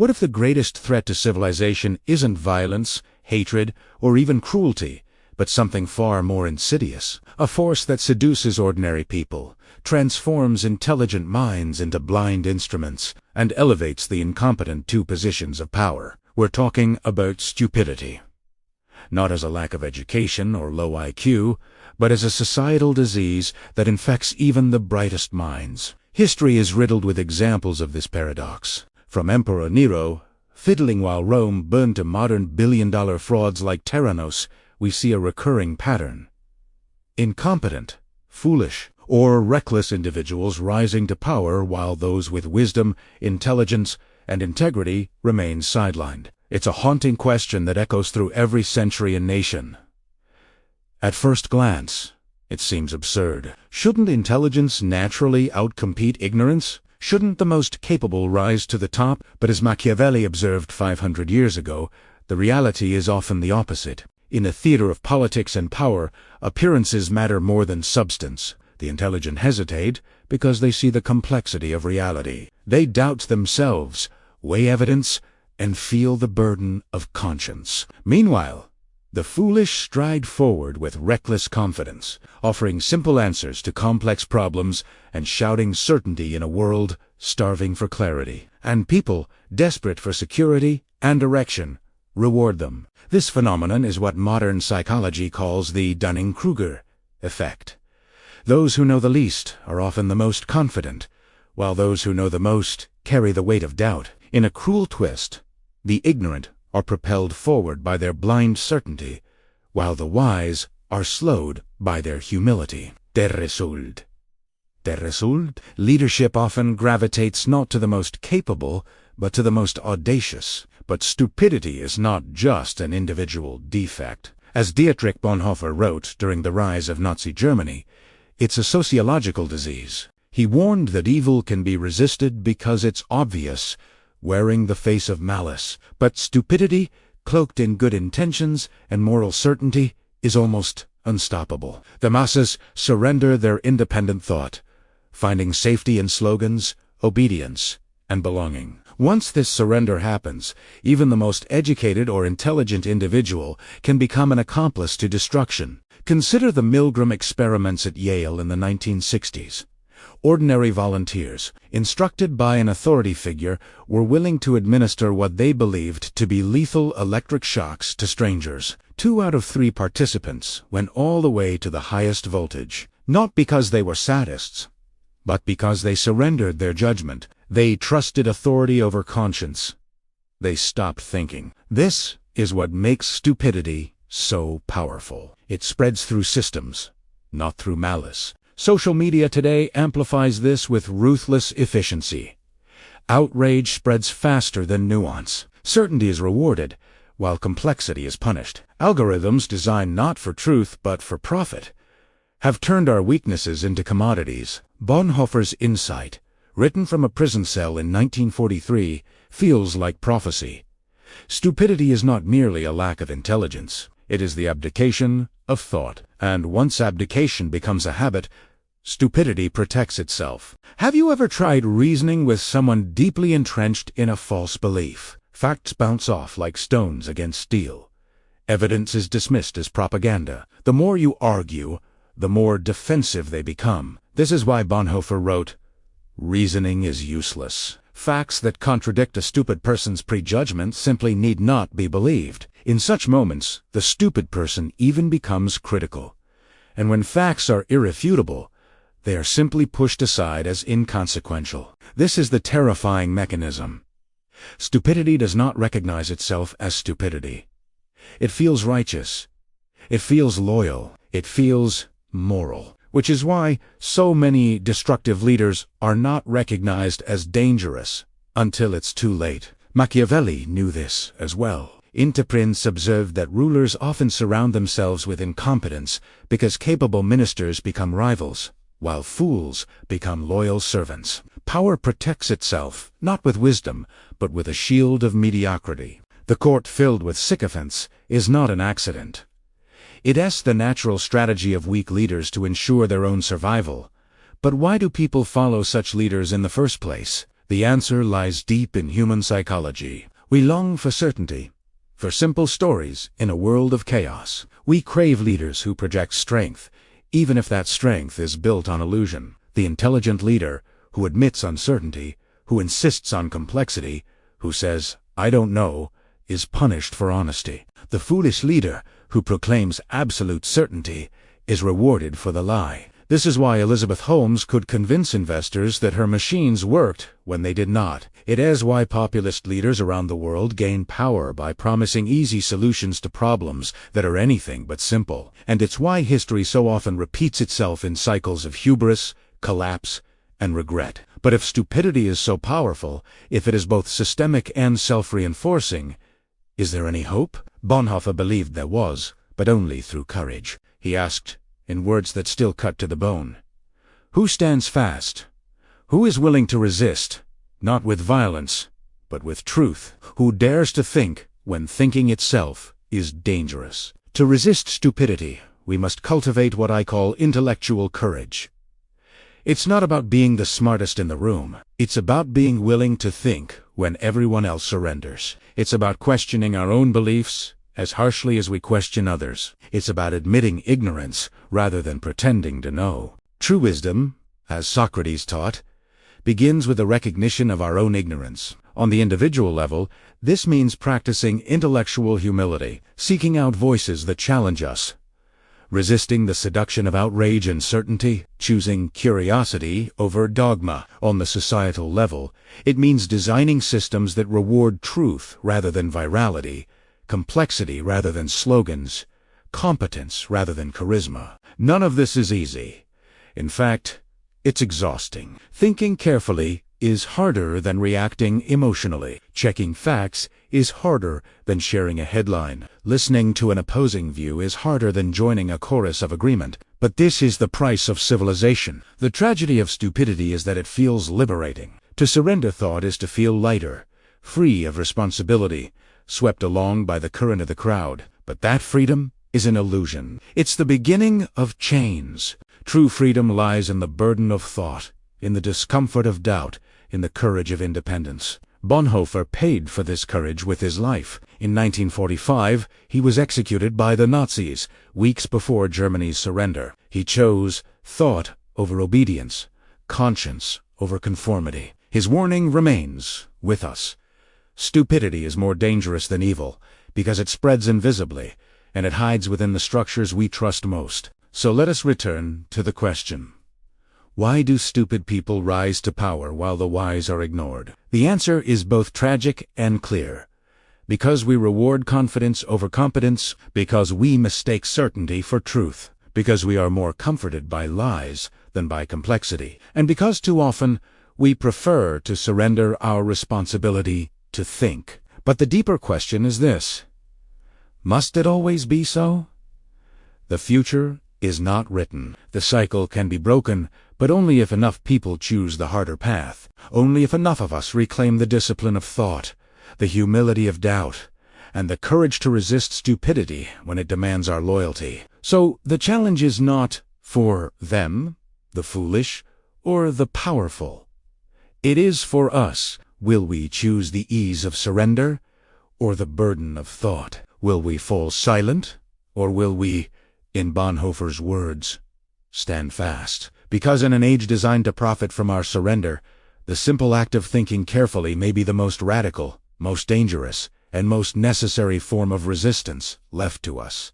What if the greatest threat to civilization isn't violence, hatred, or even cruelty, but something far more insidious? A force that seduces ordinary people, transforms intelligent minds into blind instruments, and elevates the incompetent to positions of power. We're talking about stupidity. Not as a lack of education or low IQ, but as a societal disease that infects even the brightest minds. History is riddled with examples of this paradox. From Emperor Nero, fiddling while Rome burned, to modern billion-dollar frauds like Theranos, we see a recurring pattern. Incompetent, foolish, or reckless individuals rising to power while those with wisdom, intelligence, and integrity remain sidelined. It's a haunting question that echoes through every century and nation. At first glance, it seems absurd. Shouldn't intelligence naturally outcompete ignorance? Shouldn't the most capable rise to the top? But as Machiavelli observed 500 years ago, the reality is often the opposite. In the theater of politics and power, appearances matter more than substance. The intelligent hesitate because they see the complexity of reality. They doubt themselves, weigh evidence, and feel the burden of conscience. Meanwhile, the foolish stride forward with reckless confidence, offering simple answers to complex problems and shouting certainty in a world starving for clarity. And people, desperate for security and direction, reward them. This phenomenon is what modern psychology calls the Dunning-Kruger effect. Those who know the least are often the most confident, while those who know the most carry the weight of doubt. In a cruel twist, the ignorant are propelled forward by their blind certainty, while the wise are slowed by their humility. Der Result. Leadership often gravitates not to the most capable, but to the most audacious. But stupidity is not just an individual defect. As Dietrich Bonhoeffer wrote during the rise of Nazi Germany, it's a sociological disease. He warned that evil can be resisted because it's obvious, wearing the face of malice. But stupidity, cloaked in good intentions and moral certainty, is almost unstoppable. The masses surrender their independent thought, finding safety in slogans, obedience, and belonging. Once this surrender happens, even the most educated or intelligent individual can become an accomplice to destruction. Consider the Milgram experiments at Yale in the 1960s. Ordinary volunteers, instructed by an authority figure, were willing to administer what they believed to be lethal electric shocks to strangers. 2 out of 3 participants went all the way to the highest voltage, not because they were sadists, but because they surrendered their judgment. They trusted authority over conscience. They stopped thinking. This is what makes stupidity so powerful. It spreads through systems, not through malice. Social media today amplifies this with ruthless efficiency. Outrage spreads faster than nuance. Certainty is rewarded, while complexity is punished. Algorithms designed not for truth but for profit have turned our weaknesses into commodities. Bonhoeffer's insight, written from a prison cell in 1943, feels like prophecy. Stupidity is not merely a lack of intelligence. It is the abdication of thought. And once abdication becomes a habit, stupidity protects itself. Have you ever tried reasoning with someone deeply entrenched in a false belief? Facts bounce off like stones against steel. Evidence is dismissed as propaganda. The more you argue, the more defensive they become. This is why Bonhoeffer wrote, "Reasoning is useless." Facts that contradict a stupid person's prejudgment simply need not be believed. In such moments, the stupid person even becomes critical. And when facts are irrefutable, they are simply pushed aside as inconsequential. This is the terrifying mechanism. Stupidity does not recognize itself as stupidity. It feels righteous. It feels loyal. It feels moral. Which is why so many destructive leaders are not recognized as dangerous until it's too late. Machiavelli knew this as well. Prince observed that rulers often surround themselves with incompetence because capable ministers become rivals, while fools become loyal servants. Power protects itself, not with wisdom, but with a shield of mediocrity. The court filled with sycophants is not an accident. It is the natural strategy of weak leaders to ensure their own survival. But why do people follow such leaders in the first place? The answer lies deep in human psychology. We long for certainty, for simple stories in a world of chaos. We crave leaders who project strength, even if that strength is built on illusion. The intelligent leader who admits uncertainty, who insists on complexity, who says, "I don't know," is punished for honesty. The foolish leader who proclaims absolute certainty is rewarded for the lie. This is why Elizabeth Holmes could convince investors that her machines worked when they did not. It is why populist leaders around the world gain power by promising easy solutions to problems that are anything but simple. And it's why history so often repeats itself in cycles of hubris, collapse, and regret. But if stupidity is so powerful, if it is both systemic and self-reinforcing, is there any hope? Bonhoeffer believed there was, but only through courage. He asked, in words that still cut to the bone, "Who stands fast? Who is willing to resist, not with violence, but with truth? Who dares to think when thinking itself is dangerous?" To resist stupidity, we must cultivate what I call intellectual courage. It's not about being the smartest in the room. It's about being willing to think when everyone else surrenders. It's about questioning our own beliefs as harshly as we question others. It's about admitting ignorance rather than pretending to know. True wisdom, as Socrates taught, begins with a recognition of our own ignorance. On the individual level, this means practicing intellectual humility, seeking out voices that challenge us, resisting the seduction of outrage and certainty, choosing curiosity over dogma. On the societal level, it means designing systems that reward truth rather than virality, complexity rather than slogans, competence rather than charisma. None of this is easy. In fact, it's exhausting. Thinking carefully is harder than reacting emotionally. Checking facts is harder than sharing a headline. Listening to an opposing view is harder than joining a chorus of agreement. But this is the price of civilization. The tragedy of stupidity is that it feels liberating. To surrender thought is to feel lighter, free of responsibility, swept along by the current of the crowd. But that freedom is an illusion. It's the beginning of chains. True freedom lies in the burden of thought, in the discomfort of doubt, in the courage of independence. Bonhoeffer paid for this courage with his life. In 1945, he was executed by the Nazis, weeks before Germany's surrender. He chose thought over obedience, conscience over conformity. His warning remains with us. Stupidity is more dangerous than evil, because it spreads invisibly, and it hides within the structures we trust most. So let us return to the question: why do stupid people rise to power while the wise are ignored? The answer is both tragic and clear. Because we reward confidence over competence, because we mistake certainty for truth, because we are more comforted by lies than by complexity, and because too often we prefer to surrender our responsibility to think. But the deeper question is this: must it always be so? The future is not written. The cycle can be broken, but only if enough people choose the harder path. Only if enough of us reclaim the discipline of thought, the humility of doubt, and the courage to resist stupidity when it demands our loyalty. So the challenge is not for them, the foolish, or the powerful. It is for us. Will we choose the ease of surrender, or the burden of thought? Will we fall silent, or will we, in Bonhoeffer's words, stand fast? Because in an age designed to profit from our surrender, the simple act of thinking carefully may be the most radical, most dangerous, and most necessary form of resistance left to us.